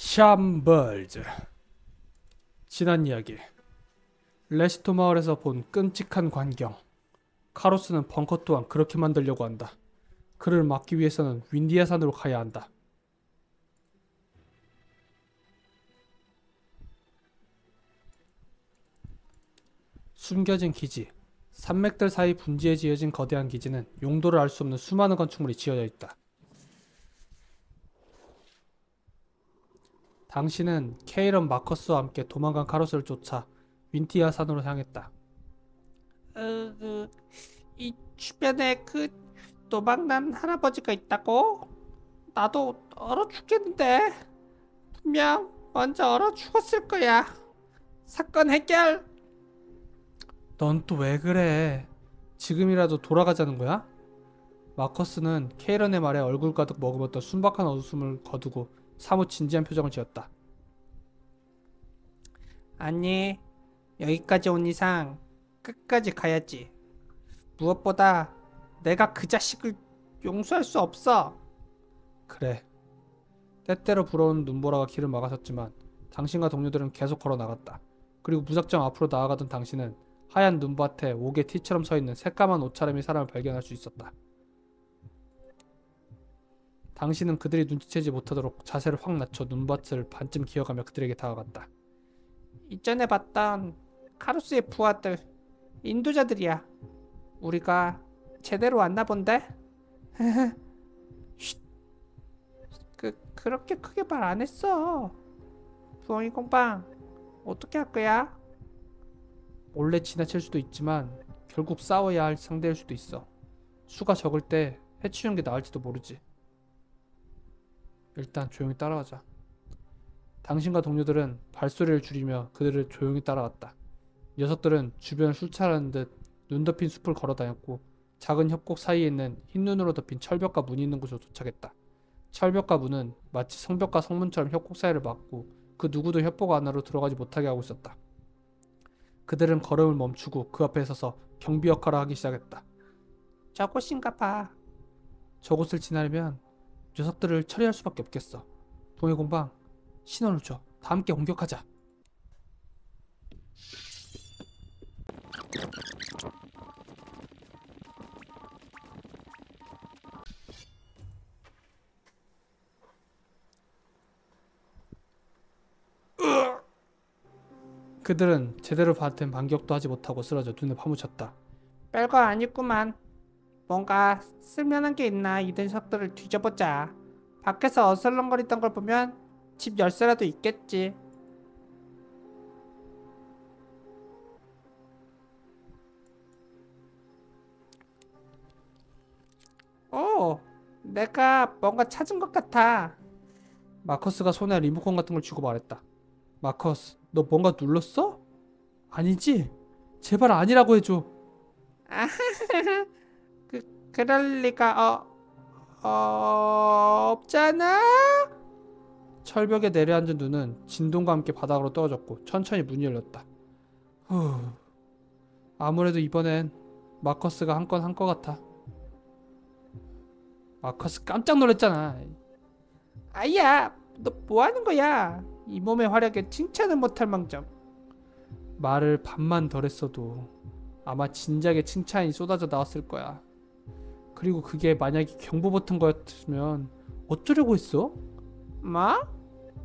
샴벌즈. 지난 이야기. 레시토 마을에서 본 끔찍한 광경. 카로스는 벙커 또한 그렇게 만들려고 한다. 그를 막기 위해서는 윈디아 산으로 가야 한다. 숨겨진 기지. 산맥들 사이 분지에 지어진 거대한 기지는 용도를 알 수 없는 수많은 건축물이 지어져 있다. 당신은 케이런 마커스와 함께 도망간 카로스를 쫓아 윈디아 산으로 향했다. 이 주변에 그 도망난 할아버지가 있다고? 나도 얼어 죽겠는데. 분명 먼저 얼어 죽었을 거야. 사건 해결. 넌 또 왜 그래? 지금이라도 돌아가자는 거야? 마커스는 케이런의 말에 얼굴 가득 머금었던 순박한 웃음을 거두고 사뭇 진지한 표정을 지었다. 아니, 여기까지 온 이상 끝까지 가야지. 무엇보다 내가 그 자식을 용서할 수 없어. 그래. 때때로 불어오는 눈보라가 길을 막아섰지만 당신과 동료들은 계속 걸어 나갔다. 그리고 무작정 앞으로 나아가던 당신은 하얀 눈밭에 옥의 티처럼 서있는 새까만 옷차림의 사람을 발견할 수 있었다. 당신은 그들이 눈치채지 못하도록 자세를 확 낮춰 눈밭을 반쯤 기어가며 그들에게 다가갔다. 이전에 봤던 카루스의 부하들, 인도자들이야. 우리가 제대로 왔나 본데? 쉿. 그렇게 크게 말 안 했어. 부엉이 공방, 어떻게 할 거야? 몰래 지나칠 수도 있지만 결국 싸워야 할 상대일 수도 있어. 수가 적을 때 해치우는 게 나을지도 모르지. 일단 조용히 따라가자. 당신과 동료들은 발소리를 줄이며 그들을 조용히 따라갔다. 녀석들은 주변을 술찰하는 듯 눈 덮인 숲을 걸어다녔고 작은 협곡 사이에 있는 흰 눈으로 덮인 철벽과 문이 있는 곳으로 도착했다. 철벽과 문은 마치 성벽과 성문처럼 협곡 사이를 막고 그 누구도 협곡 안으로 들어가지 못하게 하고 있었다. 그들은 걸음을 멈추고 그 앞에 서서 경비 역할을 하기 시작했다. 저곳인가 봐. 저곳을 지나려면 녀석들을 처리할 수밖에 없겠어. 동해공방, 신호를 줘. 다 함께 공격하자. 그들은 제대로 받은 반격도 하지 못하고 쓰러져 눈에 파묻혔다. 별거 아니구만. 뭔가 쓸만한 게 있나 이 녀석들을 뒤져보자. 밖에서 어슬렁거리던 걸 보면 집 열쇠라도 있겠지. 오, 내가 뭔가 찾은 것 같아. 마커스가 손에 리모컨 같은 걸 쥐고 말했다. 마커스, 너 뭔가 눌렀어? 아니지? 제발 아니라고 해줘. 아, 그럴 리가 없잖아. 철벽에 내려앉은 눈은 진동과 함께 바닥으로 떨어졌고 천천히 문이 열렸다. 후, 아무래도 이번엔 마커스가 한 건 한 것 같아. 마커스 깜짝 놀랐잖아. 아야, 너 뭐 하는 거야? 이 몸의 화력에 칭찬을 못할 망정. 말을 반만 덜 했어도 아마 진작에 칭찬이 쏟아져 나왔을 거야. 그리고 그게 만약에 경보 버튼 거였으면 어쩌려고 했어? 뭐?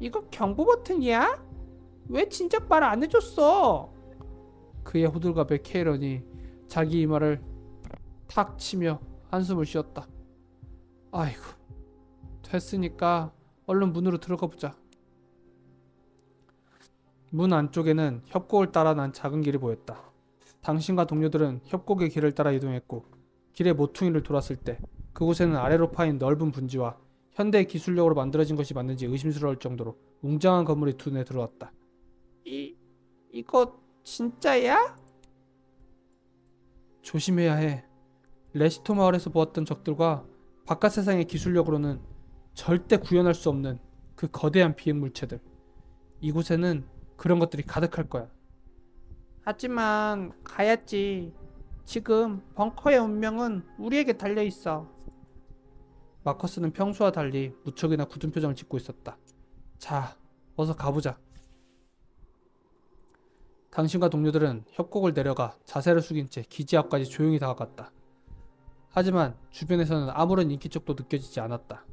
이거 경보 버튼이야? 왜 진작 말 안 해줬어? 그의 호들갑에 케이런이 자기 이마를 탁 치며 한숨을 쉬었다. 아이고, 됐으니까 얼른 문으로 들어가 보자. 문 안쪽에는 협곡을 따라 난 작은 길이 보였다. 당신과 동료들은 협곡의 길을 따라 이동했고 길의 모퉁이를 돌았을 때 그곳에는 아래로 파인 넓은 분지와 현대 기술력으로 만들어진 것이 맞는지 의심스러울 정도로 웅장한 건물이 눈에 들어왔다. 이거 진짜야? 조심해야 해. 레시토 마을에서 보았던 적들과 바깥 세상의 기술력으로는 절대 구현할 수 없는 그 거대한 비행 물체들. 이곳에는 그런 것들이 가득할 거야. 하지만 가야지. 지금 벙커의 운명은 우리에게 달려있어. 마커스는 평소와 달리 무척이나 굳은 표정을 짓고 있었다. 자, 어서 가보자. 당신과 동료들은 협곡을 내려가 자세를 숙인 채 기지 앞까지 조용히 다가갔다. 하지만 주변에서는 아무런 인기척도 느껴지지 않았다.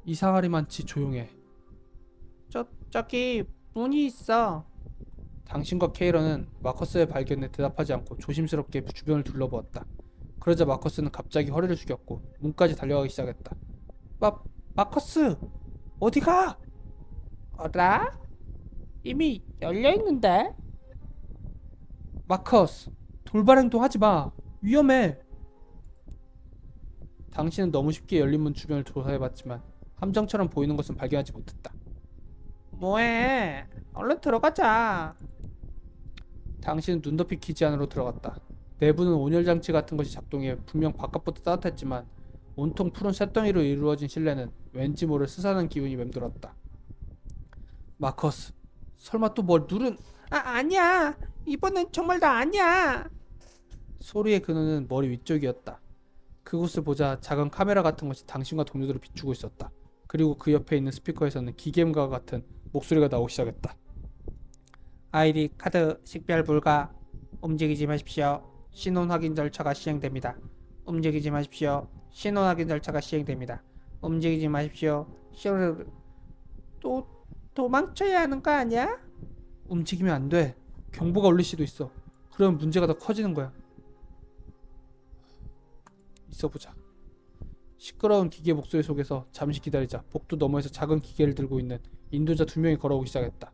이상하리만치 조용해. 저기 문이 있어. 당신과 케이런은 마커스의 발견에 대답하지 않고 조심스럽게 주변을 둘러보았다. 그러자 마커스는 갑자기 허리를 숙였고 문까지 달려가기 시작했다. 마커스, 어디가? 어라? 이미 열려있는데? 마커스! 돌발 행동하지 마! 위험해! 당신은 너무 쉽게 열린 문 주변을 조사해봤지만 함정처럼 보이는 것은 발견하지 못했다. 뭐해? 얼른 들어가자. 당신은 눈높이 기지 안으로 들어갔다. 내부는 온열장치 같은 것이 작동해 분명 바깥부터 따뜻했지만 온통 푸른 쇳덩이로 이루어진 실내는 왠지 모를 스산한 기운이 맴돌았다. 마커스, 설마 또 뭘 누른... 아니야. 이번엔 정말 나 아니야. 소리의 근원은 머리 위쪽이었다. 그곳을 보자 작은 카메라 같은 것이 당신과 동료들을 비추고 있었다. 그리고 그 옆에 있는 스피커에서는 기계음과 같은 목소리가 나오기 시작했다. ID 카드 식별 불가. 움직이지 마십시오. 신원 확인 절차가 시행됩니다. 움직이지 마십시오. 신원 확인 절차가 시행됩니다. 움직이지 마십시오. 또 도망쳐야 하는 거 아니야? 움직이면 안 돼. 경보가 울릴 수도 있어. 그러면 문제가 더 커지는 거야. 있어보자. 시끄러운 기계 목소리 속에서 잠시 기다리자 복도 너머에서 작은 기계를 들고 있는 인도자 2명이 걸어오기 시작했다.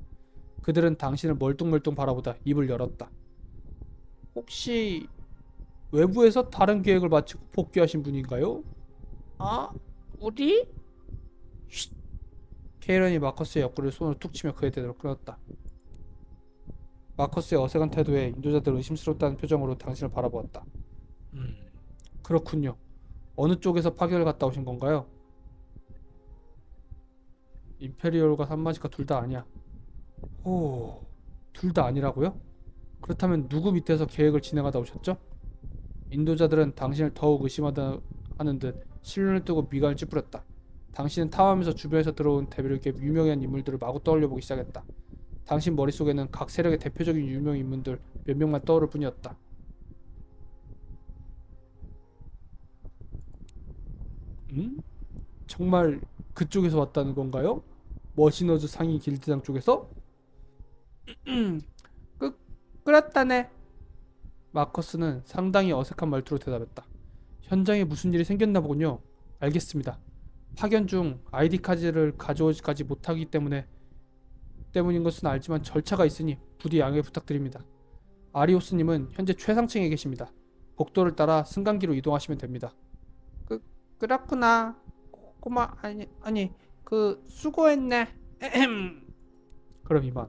그들은 당신을 멀뚱멀뚱 바라보다 입을 열었다. 혹시 외부에서 다른 계획을 마치고 복귀하신 분인가요? 우리? 쉿. 케이런이 마커스의 옆구리를 손으로 툭 치며 그의 대답을 끊었다. 마커스의 어색한 태도에 인도자들은 의심스럽다는 표정으로 당신을 바라보았다. 그렇군요. 어느 쪽에서 파견을 갔다 오신 건가요? 임페리얼과 산마지카 둘 다 아니야. 오, 둘 다 아니라고요? 그렇다면 누구 밑에서 계획을 진행하다 오셨죠? 인도자들은 당신을 더욱 의심하다 하는 듯 실눈을 뜨고 미간을 찌푸렸다. 당신은 탐하면서 주변에서 들어온 대비롭게 유명한 인물들을 마구 떠올려보기 시작했다. 당신 머릿속에는 각 세력의 대표적인 유명 인물들 몇 명만 떠오를 뿐이었다. 정말 그쪽에서 왔다는 건가요? 머시너즈 상위 길드장 쪽에서? 그렇다네. 마커스는 상당히 어색한 말투로 대답했다. 현장에 무슨 일이 생겼나 보군요. 알겠습니다. 파견 중 ID 카드를 가져오지까지 못하기 때문인 것은 알지만 절차가 있으니 부디 양해 부탁드립니다. 아리오스님은 현재 최상층에 계십니다. 복도를 따라 승강기로 이동하시면 됩니다. 그렇구나. 수고했네. 그럼 이만.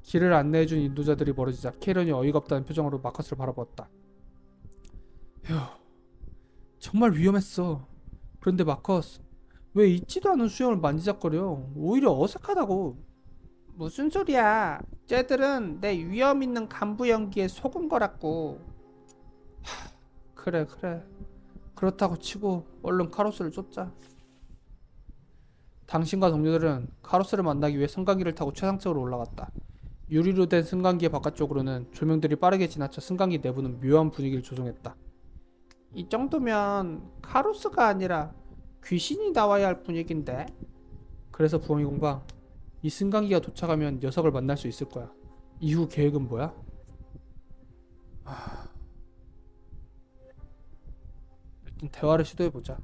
길을 안내해준 인도자들이 멀어지자 케이런이 어이가 없다는 표정으로 마커스를 바라보았다. 휴, 정말 위험했어. 그런데 마커스, 왜 있지도 않은 수염을 만지작거려? 오히려 어색하다고. 무슨 소리야? 쟤들은 내 위험 있는 간부 연기에 속은 거라고. 그래. 그렇다고 치고 얼른 카로스를 쫓자. 당신과 동료들은 카로스를 만나기 위해 승강기를 타고 최상층으로 올라갔다. 유리로 된 승강기의 바깥쪽으로는 조명들이 빠르게 지나쳐 승강기 내부는 묘한 분위기를 조성했다. 이 정도면 카로스가 아니라 귀신이 나와야 할 분위기인데. 그래서 부엉이 공방, 이 승강기가 도착하면 녀석을 만날 수 있을 거야. 이후 계획은 뭐야? 일단 대화를 시도해보자.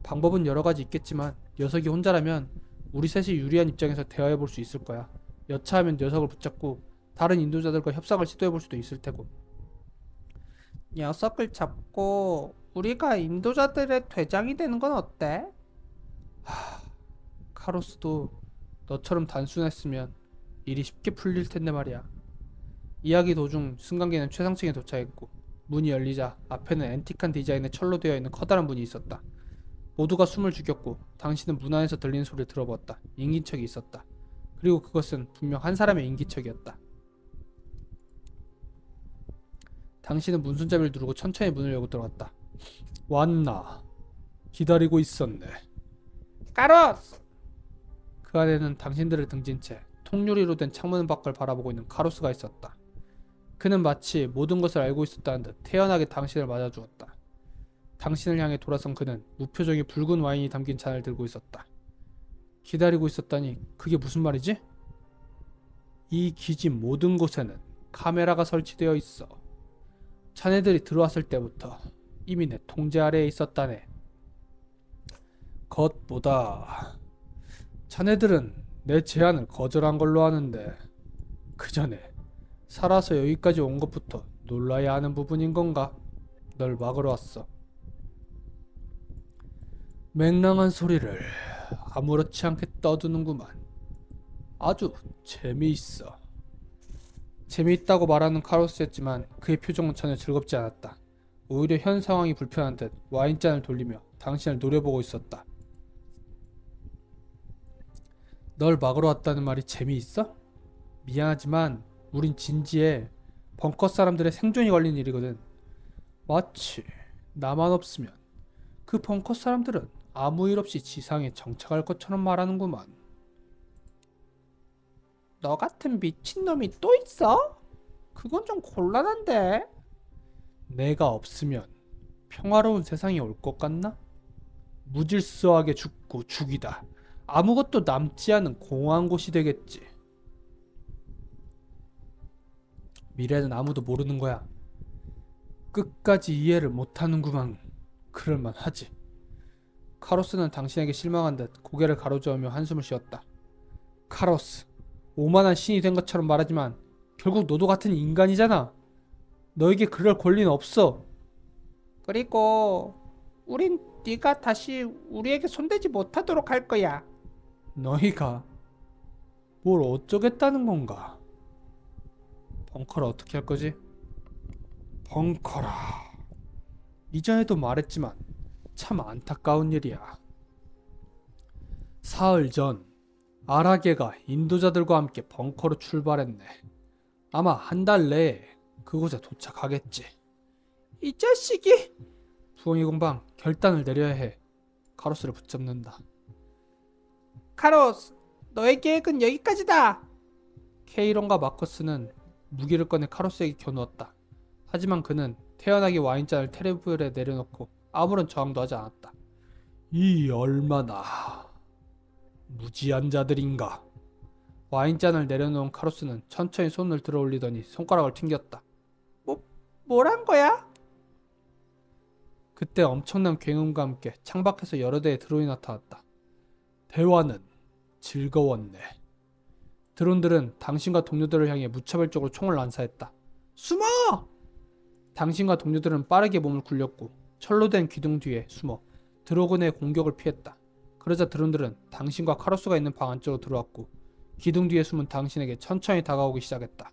방법은 여러 가지 있겠지만 녀석이 혼자라면 우리 셋이 유리한 입장에서 대화해볼 수 있을 거야. 여차하면 녀석을 붙잡고 다른 인도자들과 협상을 시도해볼 수도 있을 테고. 녀석을 잡고 우리가 인도자들의 대장이 되는 건 어때? 카로스도 너처럼 단순했으면 일이 쉽게 풀릴 텐데 말이야. 이야기 도중 승강기는 최상층에 도착했고 문이 열리자 앞에는 앤틱한 디자인의 철로 되어 있는 커다란 문이 있었다. 모두가 숨을 죽였고 당신은 문 안에서 들리는 소리를 들어보았다. 인기척이 있었다. 그리고 그것은 분명 한 사람의 인기척이었다. 당신은 문손잡이를 누르고 천천히 문을 열고 들어갔다. 왔나? 기다리고 있었네. 카로스! 그 안에는 당신들을 등진 채 통유리로 된 창문 밖을 바라보고 있는 카로스가 있었다. 그는 마치 모든 것을 알고 있었다는 듯 태연하게 당신을 맞아주었다. 당신을 향해 돌아선 그는 무표정의 붉은 와인이 담긴 잔을 들고 있었다. 기다리고 있었다니 그게 무슨 말이지? 이 기지 모든 곳에는 카메라가 설치되어 있어. 자네들이 들어왔을 때부터 이미 내 통제 아래에 있었다네. 것보다 자네들은 내 제안을 거절한 걸로 아는데 그 전에 살아서 여기까지 온 것부터 놀라야 하는 부분인 건가? 널 막으러 왔어. 맹랑한 소리를 아무렇지 않게 떠드는구만. 아주 재미있어. 재미있다고 말하는 카로스였지만 그의 표정은 전혀 즐겁지 않았다. 오히려 현 상황이 불편한 듯 와인잔을 돌리며 당신을 노려보고 있었다. 널 막으러 왔다는 말이 재미있어? 미안하지만 우린 진지해. 벙커 사람들의 생존이 걸린 일이거든. 마치 나만 없으면 그 벙커 사람들은 아무 일 없이 지상에 정착할 것처럼 말하는구만. 너 같은 미친놈이 또 있어? 그건 좀 곤란한데. 내가 없으면 평화로운 세상이 올 것 같나? 무질서하게 죽고 죽이다 아무것도 남지 않은 공허한 곳이 되겠지. 미래는 아무도 모르는 거야. 끝까지 이해를 못하는구만. 그럴만 하지. 카로스는 당신에게 실망한 듯 고개를 가로저으며 한숨을 쉬었다. 카로스, 오만한 신이 된 것처럼 말하지만 결국 너도 같은 인간이잖아. 너에게 그럴 권리는 없어. 그리고 우린 네가 다시 우리에게 손대지 못하도록 할 거야. 너희가 뭘 어쩌겠다는 건가? 벙커를 어떻게 할 거지? 벙커라. 이전에도 말했지만 참 안타까운 일이야. 사흘 전 아라게가 인도자들과 함께 벙커로 출발했네. 아마 한 달 내에 그곳에 도착하겠지. 이 자식이! 부엉이 공방 결단을 내려야 해. 카로스를 붙잡는다. 카로스, 너의 계획은 여기까지다. 케이론과 마커스는 무기를 꺼내 카로스에게 겨누었다. 하지만 그는 태연하게 와인잔을 테이블에 내려놓고 아무런 저항도 하지 않았다. 이 얼마나 무지한 자들인가. 와인잔을 내려놓은 카로스는 천천히 손을 들어올리더니 손가락을 튕겼다. 뭐란 거야? 그때 엄청난 굉음과 함께 창밖에서 여러 대의 드론이 나타났다. 대화는 즐거웠네. 드론들은 당신과 동료들을 향해 무차별적으로 총을 난사했다. 숨어! 당신과 동료들은 빠르게 몸을 굴렸고 철로 된 기둥 뒤에 숨어 드로곤의 공격을 피했다. 그러자 드론들은 당신과 카로스가 있는 방 안쪽으로 들어왔고 기둥 뒤에 숨은 당신에게 천천히 다가오기 시작했다.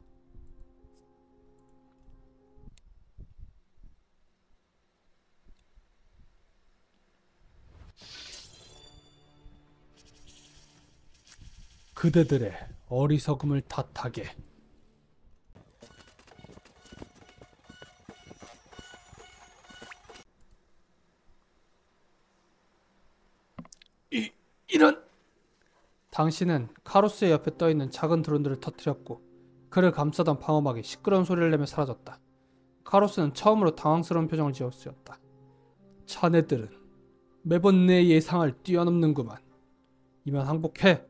그대들의 어리석음을 탓하게. 이런! 당신은 카로스의 옆에 떠있는 작은 드론들을 터뜨렸고 그를 감싸던 방어막이 시끄러운 소리를 내며 사라졌다. 카로스는 처음으로 당황스러운 표정을 지었다. 자네들은 매번 내 예상을 뛰어넘는구만. 이만 항복해.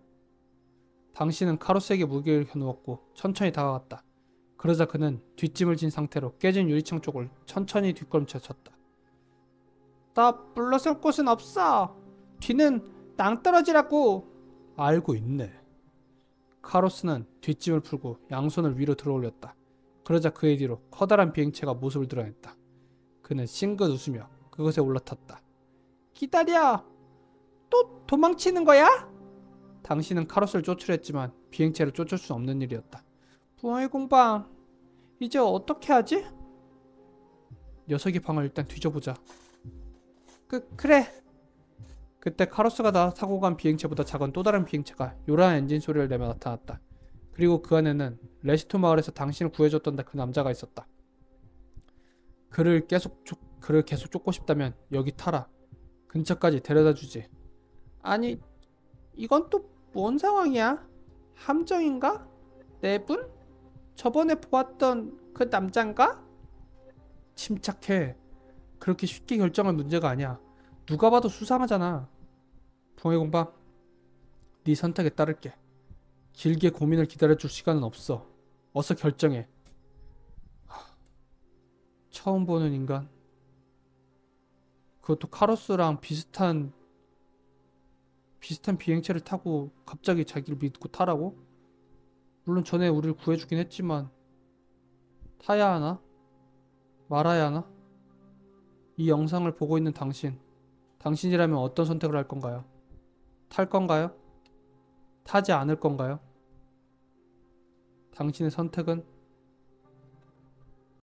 당신은 카로스에게 무기를 겨누었고 천천히 다가갔다. 그러자 그는 뒷짐을 진 상태로 깨진 유리창 쪽을 천천히 뒷걸음쳐 쳤다. 나 물러설 곳은 없어. 뒤는 낭떠러지라고. 알고 있네. 카로스는 뒷짐을 풀고 양손을 위로 들어올렸다. 그러자 그의 뒤로 커다란 비행체가 모습을 드러냈다. 그는 싱긋 웃으며 그것에 올라탔다. 기다려. 또 도망치는 거야? 당신은 카로스를 쫓으려 했지만 비행체를 쫓을 수 없는 일이었다. 부엉이 공방, 이제 어떻게 하지? 녀석의 방을 일단 뒤져보자. 그래. 그때 카로스가 타고 간 비행체보다 작은 또 다른 비행체가 요란한 엔진 소리를 내며 나타났다. 그리고 그 안에는 레시토 마을에서 당신을 구해줬던 그 남자가 있었다. 그를 계속 쫓고 싶다면 여기 타라. 근처까지 데려다주지. 아니, 이건 또 뭔 상황이야? 함정인가? 네 분? 저번에 보았던 그 남잔가? 침착해. 그렇게 쉽게 결정할 문제가 아니야. 누가 봐도 수상하잖아. 봉해공방, 네 선택에 따를게. 길게 고민을 기다려줄 시간은 없어. 어서 결정해. 처음 보는 인간. 그것도 카로스랑 비슷한 비행체를 타고 갑자기 자기를 믿고 타라고? 물론 전에 우리를 구해주긴 했지만 타야 하나? 말아야 하나? 이 영상을 보고 있는 당신이라면 어떤 선택을 할 건가요? 탈 건가요? 타지 않을 건가요? 당신의 선택은